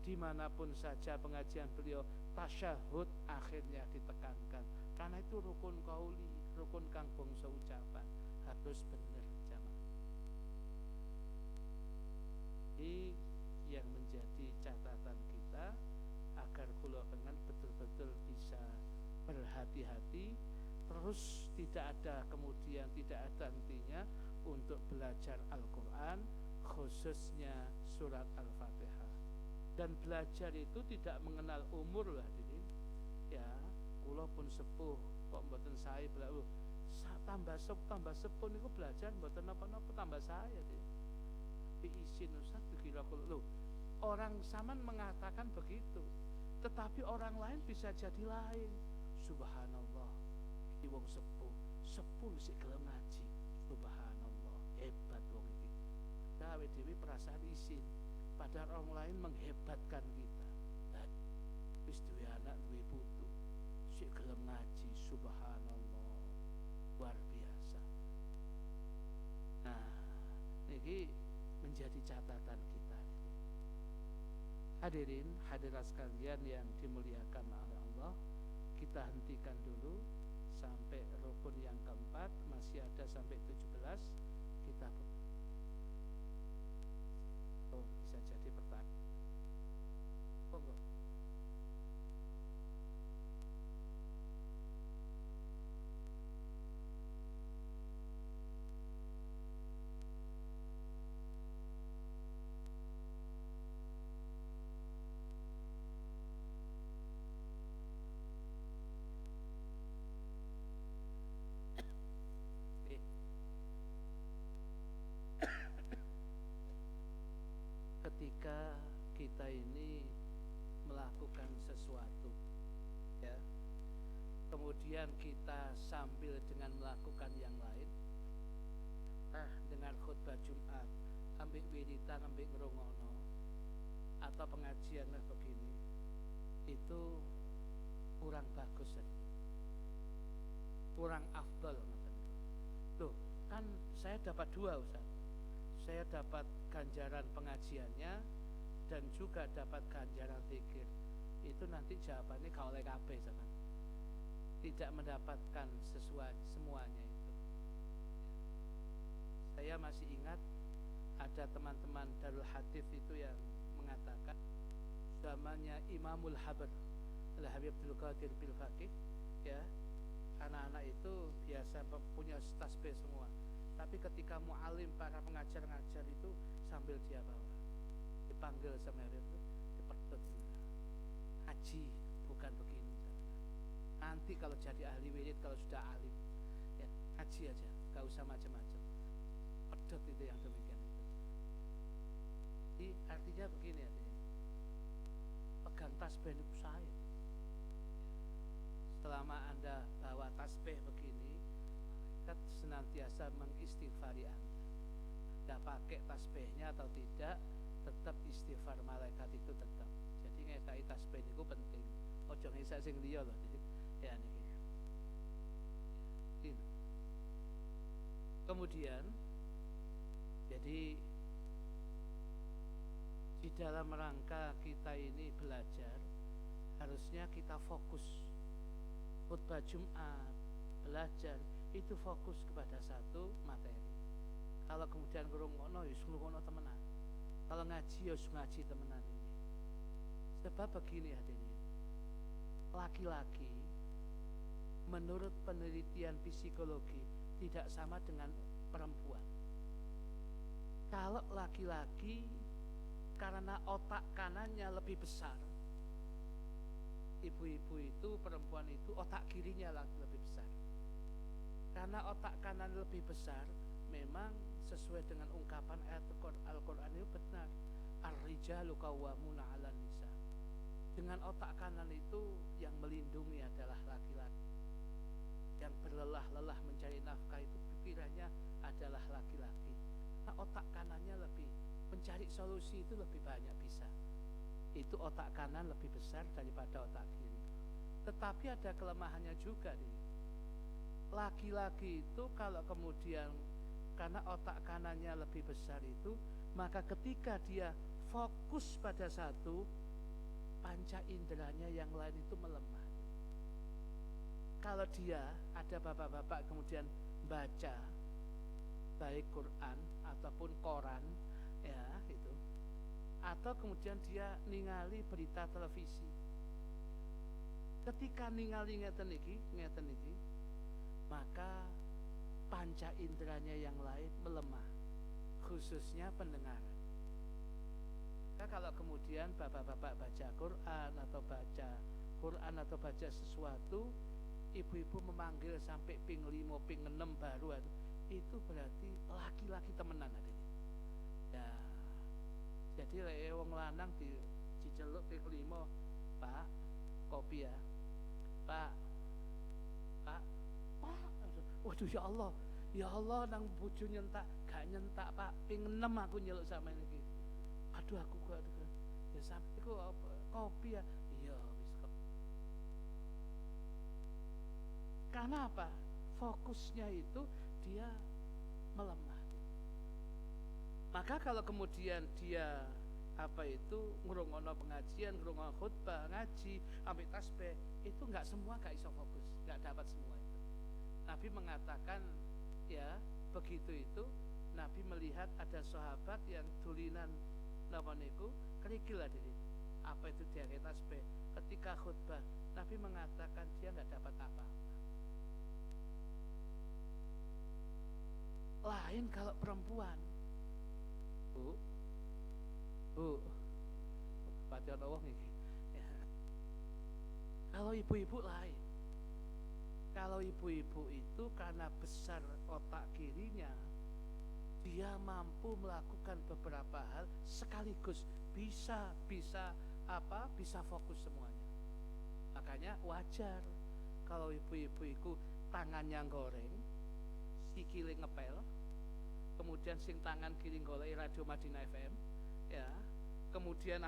dimanapun saja pengajian beliau tasyahud akhirnya ditekankan, karena itu rukun qauli, rukun kang bangsa ucapan harus benar jamaah. Ini yang menjadi catatan kita agar kula pengen betul-betul bisa berhati-hati, terus tidak ada kemudian tidak ada hentinya untuk belajar Al-Quran, khususnya surat Al-Fatihah. Dan belajar itu tidak mengenal umur lah hadirin. Ya, kula pun sepuh kok mboten sae tambah sepuh niku belajar mboten napa-napa tambah saya deh. Tapi isin Ustaz dikira kula orang Saman mengatakan begitu, tetapi orang lain bisa jadi lain. Subhanallah, iki wong sepuh sik gelem ngaji. Subhanallah, hebat wong iki. Gawe dhewe perasaan isin, padahal orang lain menghebatkan kita. Wis duwe anak, duwe putu, sik gelem ngaji. Subhanallah, luar biasa. Nah, niki menjadi catatan kita. Hadirin hadirat sekalian yang dimuliakan oleh Allah, kita hentikan dulu sampai rukun yang keempat, masih ada sampai 17. Kita bisa jadi pertanyaan. Monggo. Ketika kita ini melakukan sesuatu, ya, kemudian kita sambil dengan melakukan yang lain, dengan khutbah Jumat, ambil wiritan, ambil ngerungono, atau pengajian begini, itu kurang bagus, kurang afdal. Loh, kan saya dapat 2 Ustaz. Saya dapat ganjaran pengajiannya dan juga dapat ganjaran zikir. Itu nanti jawabannya kalau oleh kabeh sama. Tidak mendapatkan semuanya itu. Saya masih ingat ada teman-teman Darul Hadits itu yang mengatakan zamannya Imamul Habib Al-Habib Abdul Qadir bil Faqih, ya, anak-anak itu biasa punya tasbih semua. Tapi ketika mu'alim, para pengajar-ngajar itu sambil dia bawa, dipanggil sama itu, diperdot. Haji bukan begini. Nanti kalau jadi ahli wirid, kalau sudah alim, ya haji aja, gak usah macam-macam. Pedot itu yang demikian itu. Jadi artinya begini ya, pegang tasbih itu saya. Selama Anda bawa tasbih begini, senantiasa mengistighfari Anda pakai tasbihnya atau tidak, tetap istighfar malaikat itu tetap. Jadi ngekai tasbih itu penting. Ojo ngesak sing liya loh. Jadi ya niki. Kemudian jadi di dalam rangka kita ini belajar, harusnya kita fokus. Khutbah Jumat, belajar itu fokus kepada satu materi. Kalau kemudian ngrungokno ya ngrungokno temenan. Kalau ngaji ya ngaji temenan ini. Sebab begini hadirin. Laki-laki menurut penelitian psikologi tidak sama dengan perempuan. Kalau laki-laki karena otak kanannya lebih besar, ibu-ibu itu, perempuan itu otak kirinya lebih besar. Karena otak kanan lebih besar, memang sesuai dengan ungkapan ayat Al-Quran itu benar. Ar-rijalu qawwamuna 'alan nisa. Dengan otak kanan itu yang melindungi adalah laki-laki. Yang berlelah-lelah mencari nafkah itu pikirannya adalah laki-laki. Nah, otak kanannya lebih mencari solusi itu lebih banyak bisa. Itu otak kanan lebih besar daripada otak kiri. Tetapi ada kelemahannya juga nih. Laki-laki itu kalau kemudian karena otak kanannya lebih besar itu, maka ketika dia fokus pada satu, panca inderanya yang lain itu melemah. Kalau dia ada bapak-bapak kemudian baca baik Quran ataupun koran ya itu, atau kemudian dia ningali berita televisi, ketika ningali ngeten iki maka panca inderanya yang lain melemah, khususnya pendengaran. Nah, kalau kemudian bapak-bapak baca Quran atau baca sesuatu, ibu-ibu memanggil sampai ping 5, ping 6 baru itu berarti laki-laki temenan ada. Ya, jadi wong lanang diceluk ping 5, Pak, kopi ya. Pak. Waduh ya Allah nang bojo nyentak, gak nyentak Pak, ping 6 aku nyeluk sama ini. Aduh aku gak ya sampai ku kopi ya. Iya wis kok. Karena apa? Fokusnya itu dia melemah. Maka kalau kemudian dia ngrungokno pengajian, ngrungokno khutbah, ngaji, ambil tasbih, itu enggak semua gak iso fokus, enggak dapat semua itu. Nabi mengatakan ya, begitu itu Nabi melihat ada sahabat yang tulinan napa niku kerikil hadirin. Apa itu dia tasbih? Ketika khutbah, Nabi mengatakan dia enggak dapat apa-apa. Lain kalau perempuan. Bu, baca wong iki. Ya. Kalau ibu-ibu lain. Kalau ibu-ibu itu karena besar otak kirinya, dia mampu melakukan beberapa hal sekaligus, bisa fokus semuanya. Makanya wajar kalau ibu-ibu itu tangannya goreng, sikile ngepel, kemudian sing tangan kiri golek radio Madinah FM, ya, kemudian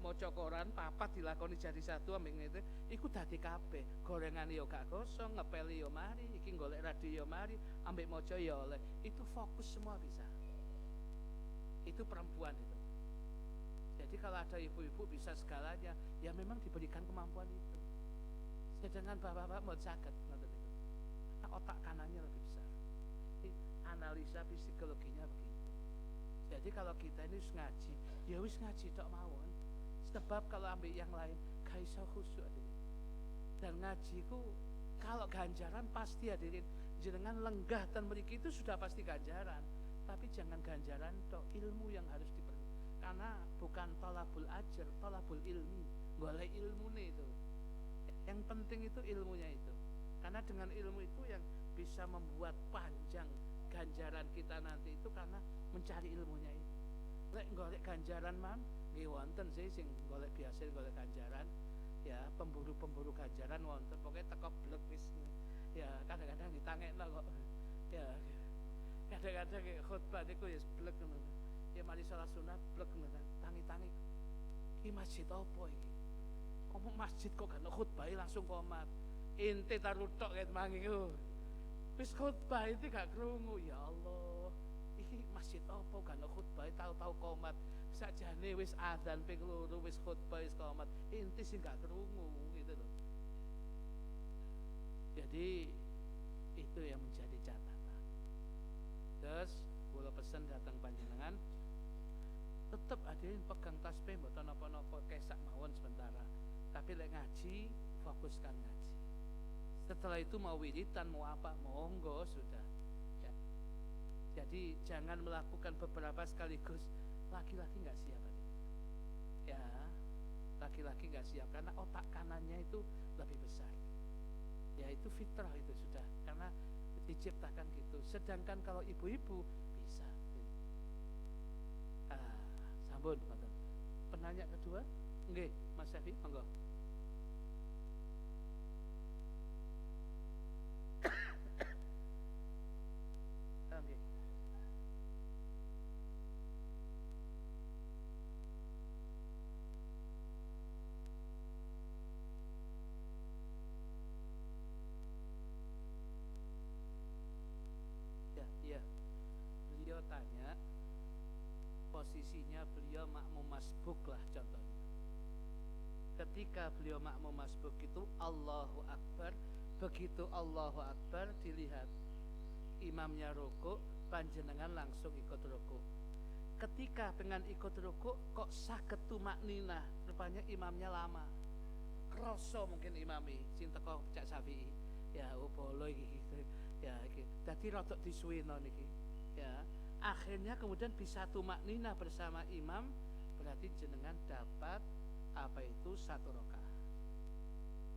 maca koran, papat dilakoni jadi satu ambek ngene, iku dadi kabeh. Gorengane yo gak kosong, ngepeli yo mari, iki golek radio yo mari, ambek maca yo oleh. Itu fokus semua bisa. Itu perempuan itu. Jadi kalau ada ibu-ibu bisa segalanya, ya memang diberikan kemampuan itu. Sedangkan bapak-bapak mau saged ngoten itu. Nah, otak kanannya lebih besar. Analisa psikologinya begitu. Jadi kalau kita ini ngaji, ya wis ngaji tok mawon. Sebab kalau ambil yang lain gak iso khusyuk hadirin. Dan ngaji ku kalau ganjaran pasti hadirin, jenengan lenggah dan mriki itu sudah pasti ganjaran. Tapi jangan ganjaran tok, ilmu yang harus diperlukan. Karena bukan tolabul ajar, tolabul ilmi, golek ilmune itu. Yang penting itu ilmunya itu. Karena dengan ilmu itu yang bisa membuat panjang ganjaran kita nanti itu, karena mencari ilmunya ini. Lek golek ganjaran man, nggih wonten sih sing golek biasa golek ganjaran, ya pemburu-pemburu ganjaran wonten, pokoknya teko blek wis. Ya kadang-kadang ditangekno kok. Ya kadang-kadang khutbah niku ya blek ngono. Ya mari salat sunat blek ngono, tangi-tangi. Ki masjid apa iki? Ngomong masjid kok gak khutbah langsung komat. Ente tarutok ket mangi ku. Wis khutbah itu gak krungu, ya Allah. Iki masjid masjid opo kan khutbah tahu-tahu komat sakjane wis adzan ping 2 wis khutbah wis komat inti sing gak krungu gitu loh. Jadi itu yang menjadi catatan. Terus kula pesen datang panjenengan tetep hadirin pegang tasbih mboten napa-napa kesak mawon sementara. Tapi lek ngaji fokuskan ngaji. Setelah itu mau wiridan mau apa monggo sudah. Ya. Jadi jangan melakukan beberapa sekaligus. Laki-laki nggak siap hadirin. Ya, laki-laki nggak siap karena otak kanannya itu lebih besar. Ya itu fitrah itu sudah karena diciptakan gitu. Sedangkan kalau ibu-ibu bisa. Sambun, penanya kedua, nggih, Mas Syafi, monggo. Nggih. Ya, iya. Beliau tanya posisinya beliau makmum masbuk lah contohnya. Ketika beliau makmum masbuk itu Allahu Akbar, begitu Allahu Akbar dilihat imamnya rukuk, panjenengan langsung ikut rukuk. Ketika dengan ikut rukuk kok saged tumakninah, rupanya imamnya lama. Kroso mungkin imami sing teko Cak Syafi'i. Ya bolo iki gitu. Ya iki. Dadi rada disuwino niki. Ya. Akhirnya kemudian bisa tumakninah bersama imam, berarti jenengan dapat apa itu 1 rakaat.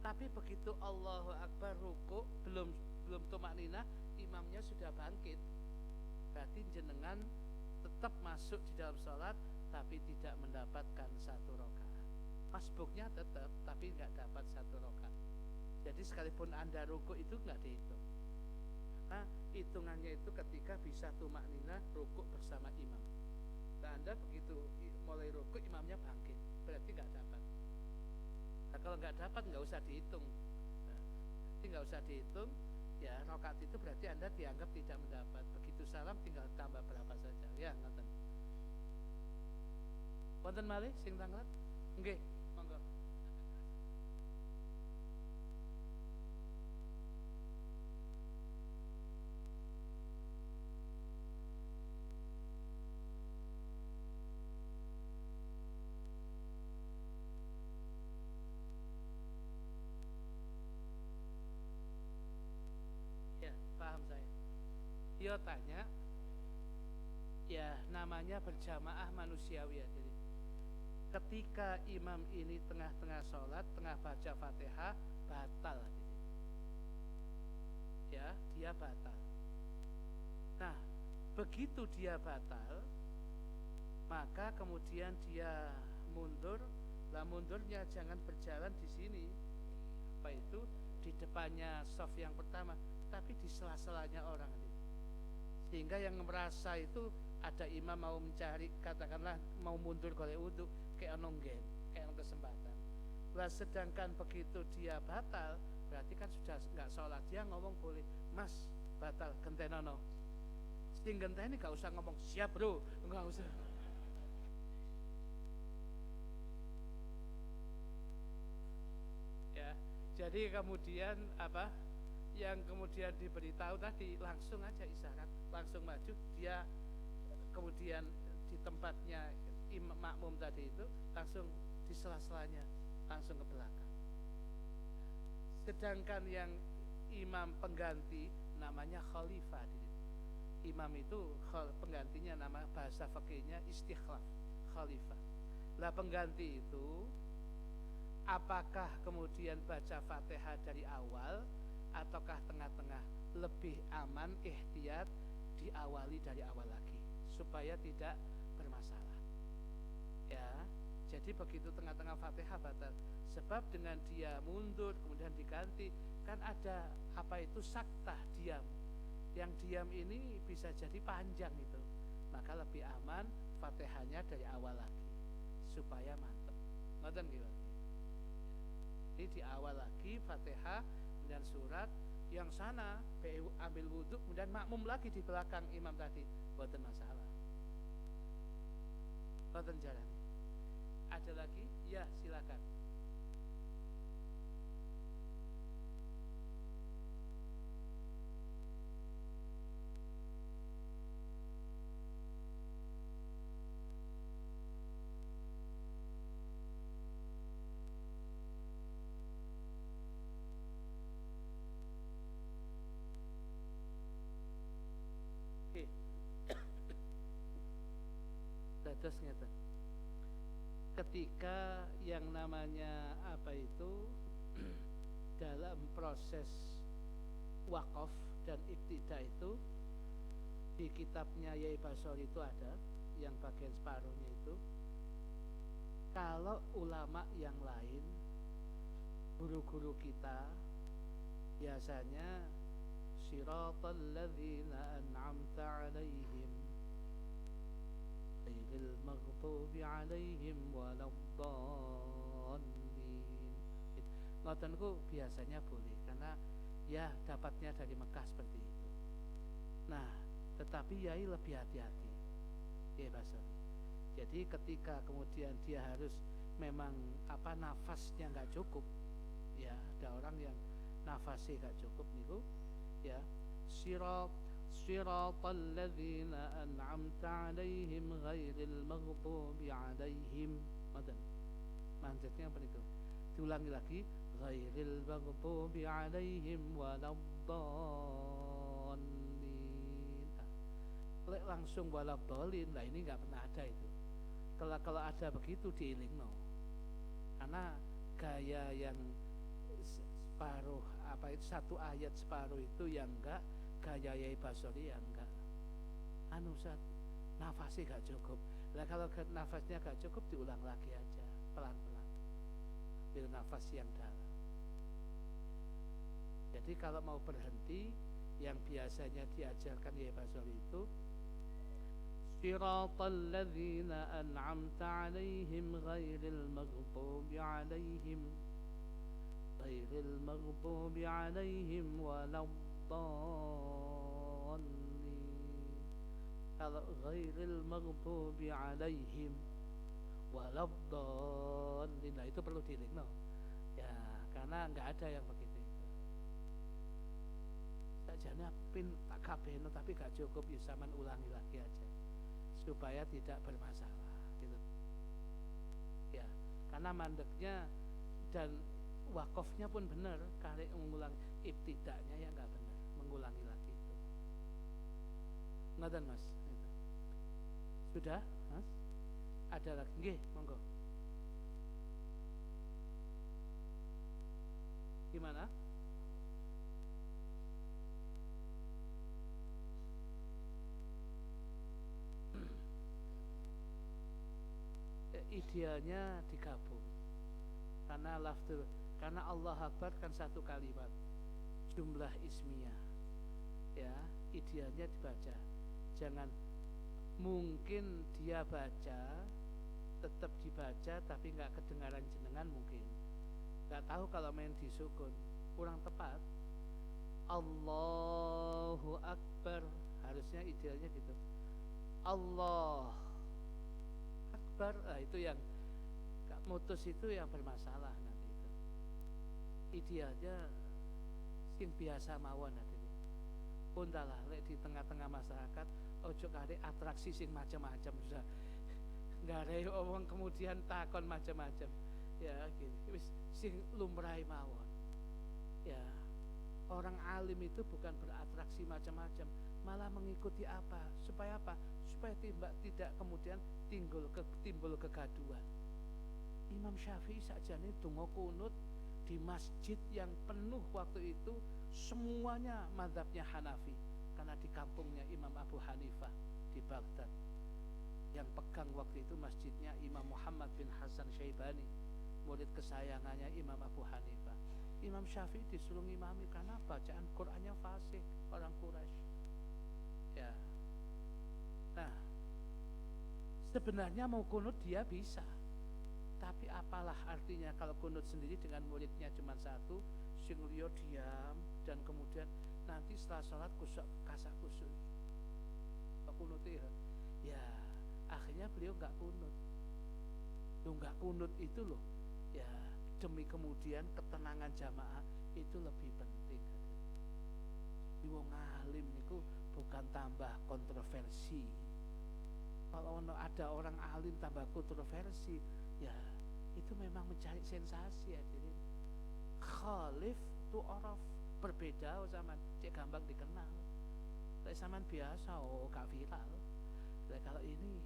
Tapi begitu Allahu Akbar rukuk belum tumakninah, imamnya sudah bangkit. Berarti jenengan tetap masuk di dalam sholat tapi tidak mendapatkan 1 rakaat. Masbuknya tetap tapi nggak dapat 1 rakaat. Jadi sekalipun Anda rukuk itu nggak dihitung. Nah, hitungannya itu ketika bisa tumakninah rukuk bersama imam. Nah, Anda begitu mulai rukuk imamnya bangkit, berarti nggak dapat. Nah, kalau nggak dapat nggak usah dihitung. Nah, jadi nggak usah dihitung. Ya, rakaat itu berarti Anda dianggap tidak mendapat. Begitu salam tinggal tambah berapa saja. Ya, ngoten. Wonten malih sing tanglet? Nggih, monggo. Ya, paham saya. Dia tanya, ya namanya berjamaah manusiawi ya. Jadi ketika imam ini tengah-tengah sholat, tengah baca Fatihah, batal. Jadi. Ya, dia batal. Nah, begitu dia batal, maka kemudian dia mundur. Lah mundurnya jangan berjalan di sini, apa itu di depannya shaf yang pertama, tapi di sela-selanya orang. Sehingga yang merasa itu ada imam mau mencari, katakanlah mau mundur golek wudu, kayak nonggen, kayak kesempatan. Lah sedangkan begitu dia batal, berarti kan sudah nggak sholat. Dia ngomong boleh, Mas batal gentenono. Sing genteni gak usah ngomong siap bro, nggak usah. Ya, jadi kemudian apa? Yang kemudian diberitahu tadi langsung aja isyarat, langsung maju. Dia kemudian di tempatnya imam makmum tadi itu langsung di sela-selanya langsung ke belakang. Sedangkan yang imam pengganti namanya khalifah. Imam itu penggantinya, nama bahasa fikihnya istikhlaf, khalifah. Lah pengganti itu apakah kemudian baca Fatihah dari awal ataukah tengah-tengah? Lebih aman ihtiyat diawali dari awal lagi supaya tidak bermasalah. Ya, jadi begitu tengah-tengah Fatihah batal. Sebab dengan dia mundur kemudian diganti, kan ada apa itu saktah, diam. Yang diam ini bisa jadi panjang itu. Maka lebih aman Fatihahnya dari awal lagi supaya mantap. Ngoten nggih. Jadi di awal lagi Fatihah dan surat, yang sana ambil wudhu kemudian makmum lagi di belakang imam tadi, buatan masalah. Boten jarang. Ada lagi? Ya, silakan. Oke, dados ngeten. Ketika yang namanya apa itu dalam proses wakaf dan ibtida itu di kitabnya Yai Basori itu ada yang bagian separuhnya itu, kalau ulama yang lain, guru-guru kita biasanya siratal ladzina an'amta 'alaihim ghairil maghdubi 'alaihim waladdallin. Ngoten ku biasanya boleh karena ya dapatnya dari Mekah seperti itu. Nah, tetapi Yai lebih hati-hati. Ya Basori. Jadi ketika kemudian dia harus memang apa nafasnya nggak cukup, ya ada orang yang nafasnya nggak cukup niku, ya siratal ladzina an'amta 'alaihim ghairil maghdubi 'alaihim. Ngoten. Manjatnya apa itu? Diulangi lagi, ghairil maghdubi 'alaihim waladdallin. Lek langsung waladdallin, lah ini nggak pernah ada itu. Kalau ada begitu diilingno. Karena gaya yang separuh apa itu satu ayat separuh itu yang enggak, gaya Yai Basori yang enggak. Anu Ustaz, nafasnya gak cukup. Lah kalau nafasnya gak cukup diulang lagi aja pelan-pelan. Ambil nafas yang dalam. Jadi kalau mau berhenti yang biasanya diajarkan Yai Basori itu siratal ladzina an'amta 'alaihim ghairil maghdubi 'alaihim waladdallin. Kalau ghairil maghdubi 'alaihim waladdallin, nah itu perlu dilingno. Ya, karena enggak ada yang begitu itu. Sajane pin tak kabehno tapi gak cukup, ya sampean ulangi lagi aja supaya tidak bermasalah gitu. Ya, karena mandeknya dan wakafnya pun benar, kali mengulang ibtidanya ya nggak benar, mengulangi lagi itu. Ngoten Mas. Gitu. Sudah, Mas? Ada lagi? Nggih, monggo. Gimana? Idealnya digabung. Karena Allah Akbar kan satu kalimat, jumlah ismiyah. Ya, idealnya dibaca. Jangan mungkin dia baca tetap dibaca tapi nggak kedengaran jenengan mungkin. Nggak tahu kalau main disukun, kurang tepat. Allahu Akbar, harusnya idealnya gitu. Allah Akbar, itu yang mutus itu yang bermasalah nanti itu. Idealnya sing biasa mawon nanti. Pun dalah lek di tengah-tengah masyarakat ojo kare atraksi sing macam-macam sudah. Nggak ada omong kemudian takon macam-macam. Ya gitu. Wis sing lumrahe mawon. Ya. Orang alim itu bukan beratraksi macam-macam, malah mengikuti apa? Supaya apa? Supaya tidak kemudian timbul kegaduhan. Imam Syafi'i sakjane donga kunut di masjid yang penuh waktu itu semuanya mazhabnya Hanafi, karena di kampungnya Imam Abu Hanifah di Baghdad. Yang pegang waktu itu masjidnya Imam Muhammad bin Hasan Syaibani, murid kesayangannya Imam Abu Hanifah. Imam Syafi'i disuruh ngimami karena bacaan Qur'annya fasih orang Quraisy. Ya. Nah, sebenarnya mau kunut dia bisa. Tapi apalah artinya kalau kunut sendiri dengan muridnya cuma satu, sing liya diam dan kemudian nanti setelah sholat kasak kusuk. Kunut ya Akhirnya beliau nggak kunut. Nggak kunut itu loh, ya demi kemudian ketenangan jamaah itu lebih penting. Wong alim niku bukan tambah kontroversi. Kalau ada orang alim tambah kontroversi, ya itu memang mencari sensasi ya. Jadi khalif tu oraf, berbeda zaman cek gampang dikenal. Kayak zaman biasa gak viral. Kalau ini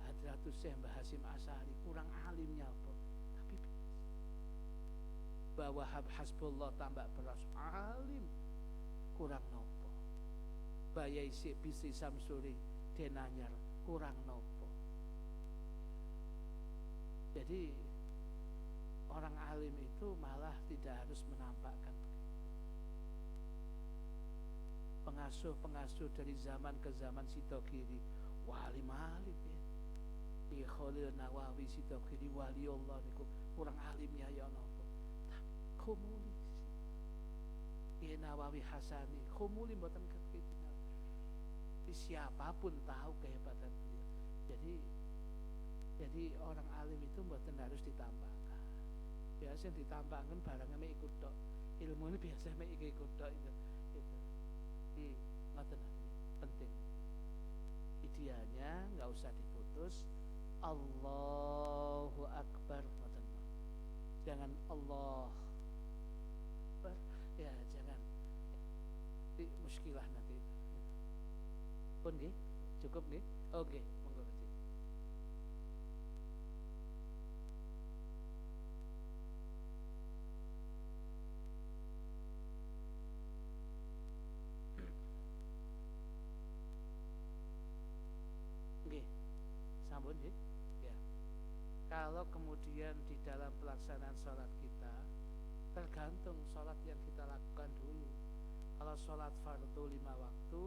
Hadratus Syekh Mbah Hasyim Asy'ari kurang alimnya apa? Tapi bahwa Hasbullah tambah beras alim kurang nopo. Bayai si Bisri Samsuri Denanyar kurang nopo. Jadi orang alim itu malah tidak harus menampakkan. Pengasuh-pengasuh dari zaman ke zaman Sidogiri wali alim ya. Di Khalil Nawawi Sidogiri wali Allah niku kurang alimnya ya nopo. Khumuli Ki Nawawi Hasani Khumuli mboten kekitu. Siapapun tahu kehebatan beliau. Jadi orang alim itu mboten harus ditambahkan. Biasa ditambahkan barangnya mek ikut tok. Ilmu ini biasa mek ikut tok itu. Jadi ngoten penting. Idealnya nggak usah diputus. Allahu Akbar ngoten. Jangan Allah Akbar, ya jangan. Nanti muskilah nanti. Pun nggih, cukup nggih. Oke, monggo Haji. Nggih. Sampun nggih. Ya. Kalau kemudian di dalam pelaksanaan sholat kita tergantung sholat yang kita lakukan dulu. Kalau sholat fardu 5 waktu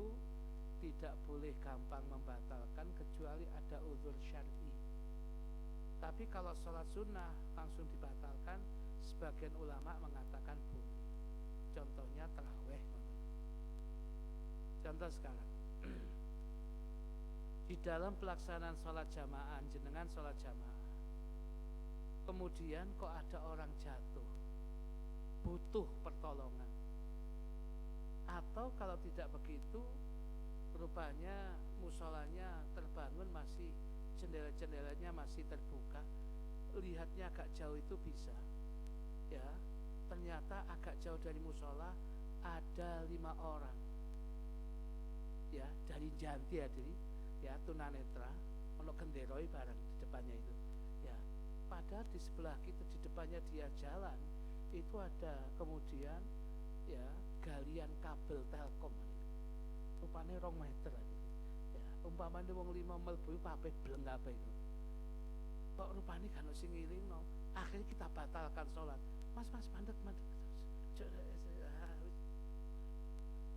tidak boleh gampang membatalkan kecuali ada uzur syar'i. Tapi kalau sholat sunnah langsung dibatalkan, sebagian ulama mengatakan boleh. Contohnya tarawih. Contoh sekarang di dalam pelaksanaan sholat jamaah, jenengan sholat jamaah, kemudian kok ada orang jatuh, butuh pertolongan, atau kalau tidak begitu rupanya musolanya terbangun masih jendela-jendelanya masih terbuka, lihatnya agak jauh itu bisa ya, ternyata agak jauh dari musola ada 5 orang ya, dari janti ya tunanetra, ono genderoi bareng di depannya itu ya, padahal di sebelah kita di depannya dia jalan itu ada kemudian ya galian kabel Telkom, rupanya 2 meter aja. Ya, umpamanya wong 5 mlebu kabeh bleng kabeh itu. Kok rupanya kan sing ngilingno. Akhirnya kita batalkan sholat. Mas mandek.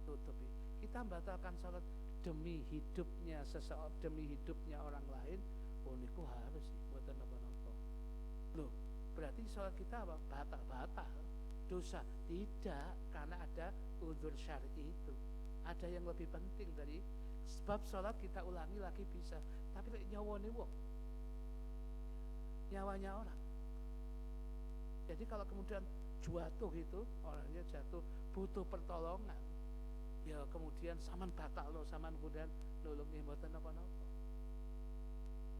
Tutupi. Kita batalkan sholat demi hidupnya seseorang, demi hidupnya orang lain. Oh niku harus mboten napa-napa. Loh, berarti sholat kita apa? Batal. Dosa. Tidak, karena ada uzur syar'i itu. Ada yang lebih penting dari sebab sholat kita ulangi lagi bisa, tapi nyawane wong, nyawanya orang. Jadi kalau kemudian jatuh itu orangnya jatuh butuh pertolongan, ya kemudian saman batal lo, saman kemudian nulungi mboten napa-napa,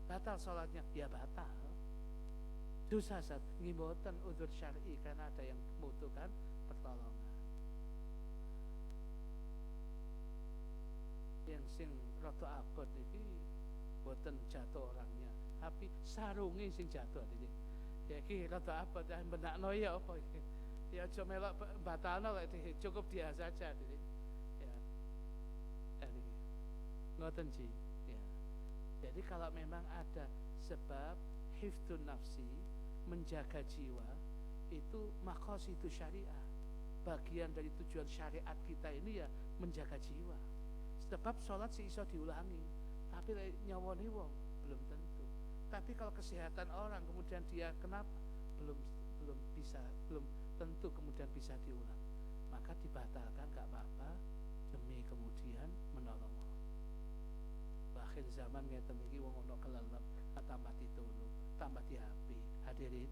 batal sholatnya ya batal, dosa sat ngimboten uzur syar'i karena ada yang membutuhkan pertolongan. Yang sing rada abot iki boten jatuh orangnya, tapi sarunge sing jatuh iki. Ya iki rada abot ya benakno ya apa iki. Ya aja melok batalno lek cukup dia saja iki. Ya. Jadi ngoten Ji. Ya. Jadi kalau memang ada sebab hifdzun nafsi, menjaga jiwa, itu maqasidus syariah. Bagian dari tujuan syariat kita ini ya menjaga jiwa. Sebab sholat sih iso diulangi, tapi nyawone wong belum tentu. Tapi kalau kesehatan orang kemudian dia kenapa belum tentu kemudian bisa diulang, maka dibatalkan gak apa-apa demi kemudian menolong. akhir zaman ngeten iki wong ana kelelep tambah ditulung, tambah di HP. Hadirin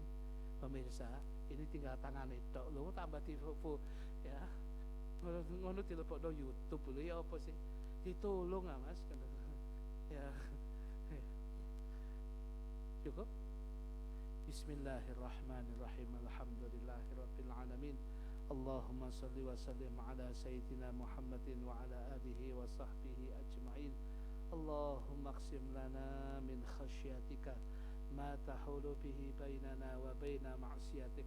pemirsa, ini tinggal tangan itu lho tambah di ya. Ngono dilebokno YouTube lho ya apa sih? Ditulung ah Mas. Ya. Cukup. Bismillahirrahmanirrahim. Alhamdulillahirabbil alamin. Allahumma shalli wa sallim ala sayyidina Muhammadin wa ala alihi wa sahbihi ajma'in. Allahumma aqsim lana min khasyatika ma tahulu bihi bainana wa baina ma'siyatik